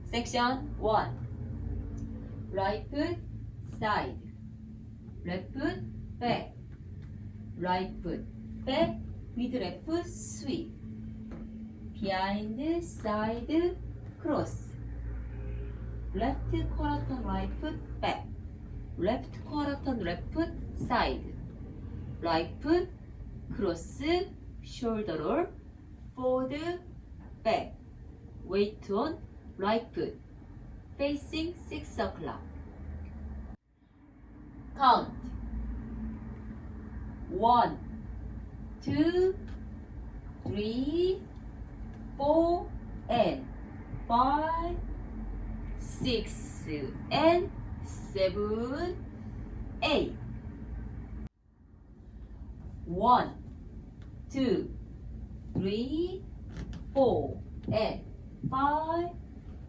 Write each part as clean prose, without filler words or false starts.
Section 1. Right foot, side. Left foot, back. Right foot, back with left foot sweep. Behind, side, cross. Left quarter turn, right foot, back. Left quarter turn, left foot, side. Right foot, cross, shoulder roll, forward, back. Weight on right foot, facing 6 o'clock. Count. 1, 2, 3, 4, and 5, 6, and 7, 8. 1, 2, 3, 4, and 5,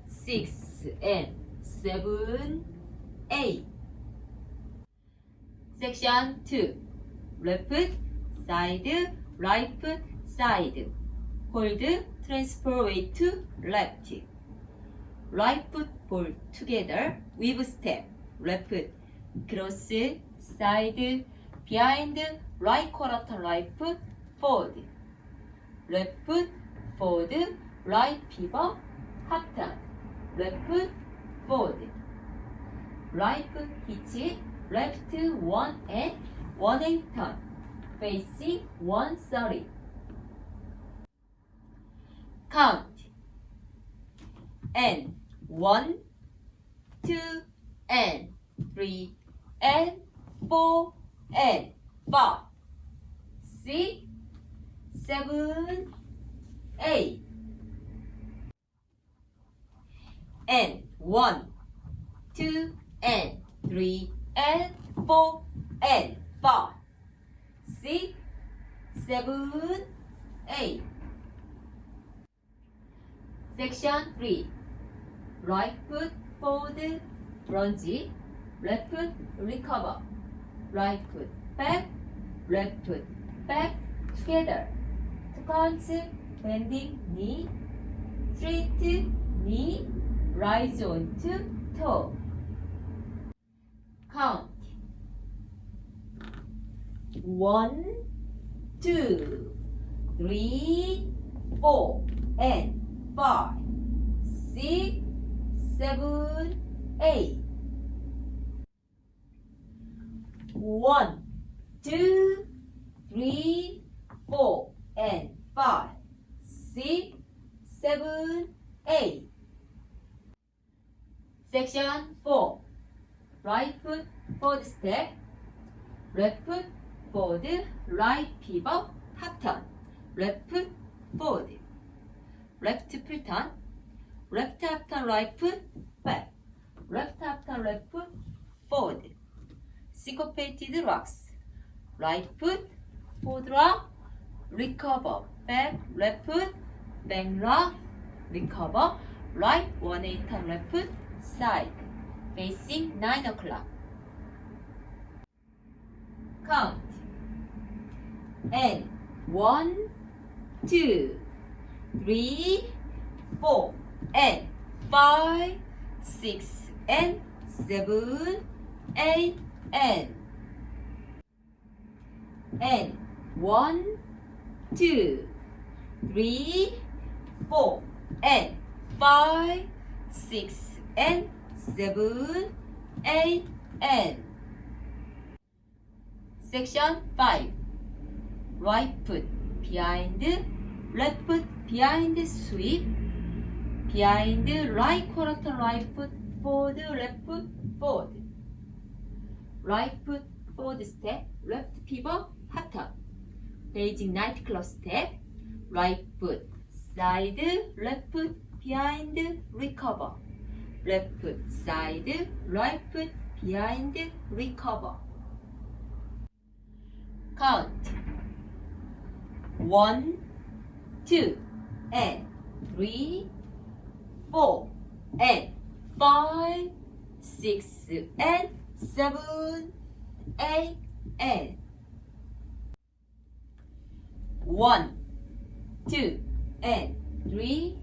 6, and 7, 8. Section 2. Left foot, side, right foot, side. Hold, transfer weight to left. Right foot ball together, weave step. Left foot, cross, side, behind, right quarter turn, right foot, forward. Left foot, forward, right pivot, half turn. Left foot, forward. Right foot hitch, left 1 and 1/8 turn, facing 130. Count. And 1, 2, and 3, and 4, and 5, 6, 7, 8. And 1, 2, and 3, and 4, and 5, 6, 7, 8. Section 3. Right foot forward, lunge. Left foot recover. Right foot back, left foot back together. 2 counts, bending knee, straight knee, rise on to toe. Count. 1, 2, 3, 4, and 5, 6, 7, 8. 1, 2, 3, 4, and 5, 6, 7, 8. Section 4. Right foot forward step. Left foot forward, right pivot, half turn. Left foot forward. Left full turn. Left half turn, right foot back. Left half turn, left foot forward. Syncopated rocks. Right foot forward rock, recover. Back, left foot, back rock, recover. Right 1/8 turn, left foot, side. Facing 9 o'clock. Count. And 1, 2, 3, 4, and 5, 6, and 7, 8, and 1, 2, 3, 4, and 5, 6, and 7, 8, and. Section 5. Right foot behind, left foot behind sweep, behind right quarter turn, right foot forward, left foot forward. Right foot forward step, left pivot, half turn. Facing nightclub step, right foot side, left foot behind, recover. Left foot side, right foot behind, recover. Count. 1, 2, and 3, 4, and 5, 6, and 7, 8, and 1, 2, and 3,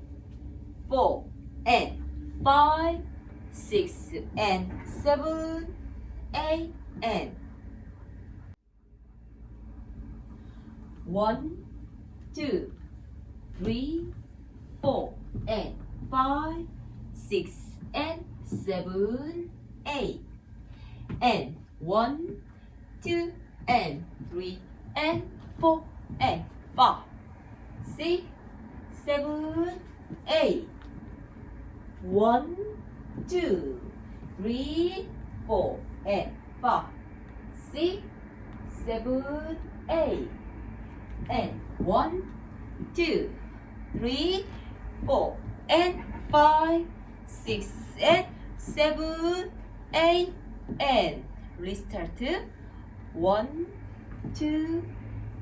4, and 5, 6, and 7, 8, and 1, 2, 3, 4, and 5, 6, and 7, 8, and 1, 2, and 3, and 4, and 5, 6, 7, 8. 1, 2, 3, 4, and 5, 6, 7, 8, and 1, 2, 3, 4, and 5, 6, and 7, 8, and restart. 1, 2,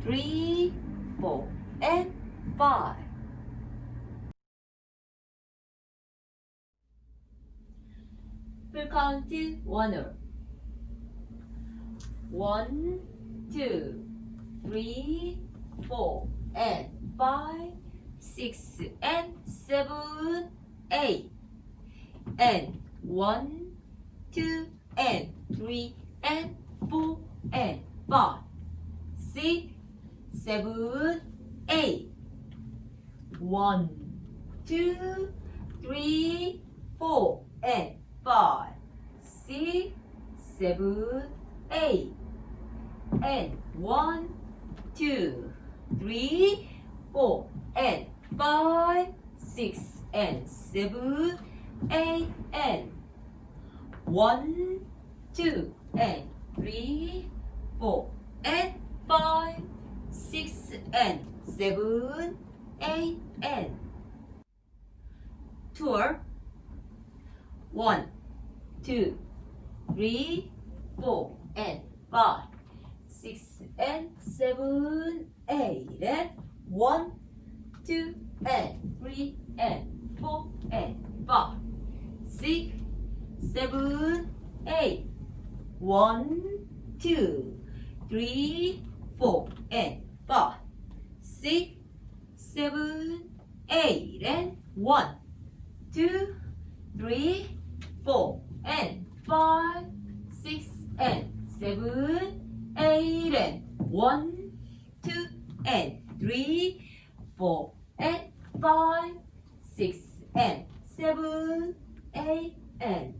3, 4, and 5. Full count oneer. 1, 2, 3, 4, and 5, 6, and 7, 8, and 1, 2, and 3, and 4, and 5, 6, 7, 8. 1, 2, 3, 4, and 5, 6, 7, 8, and 1, 2, 3, 4, and 5, 6, and 7, 8, and 1, 2, and 3, 4, and 5, 6, and 7, 8, and tour. 1, 2, 3, 4, and 5, 6, and 7, 8, and 1, 2, and 3, and 4, and 5, 6, 7, 8. 1, 2, 3, 4, and 5, 6, 7, 8, and 1, 2, 3, 4, and 5, 6, and 7, 8, and 1, 2, and 3, 4, and 5, 6, and 7, 8, and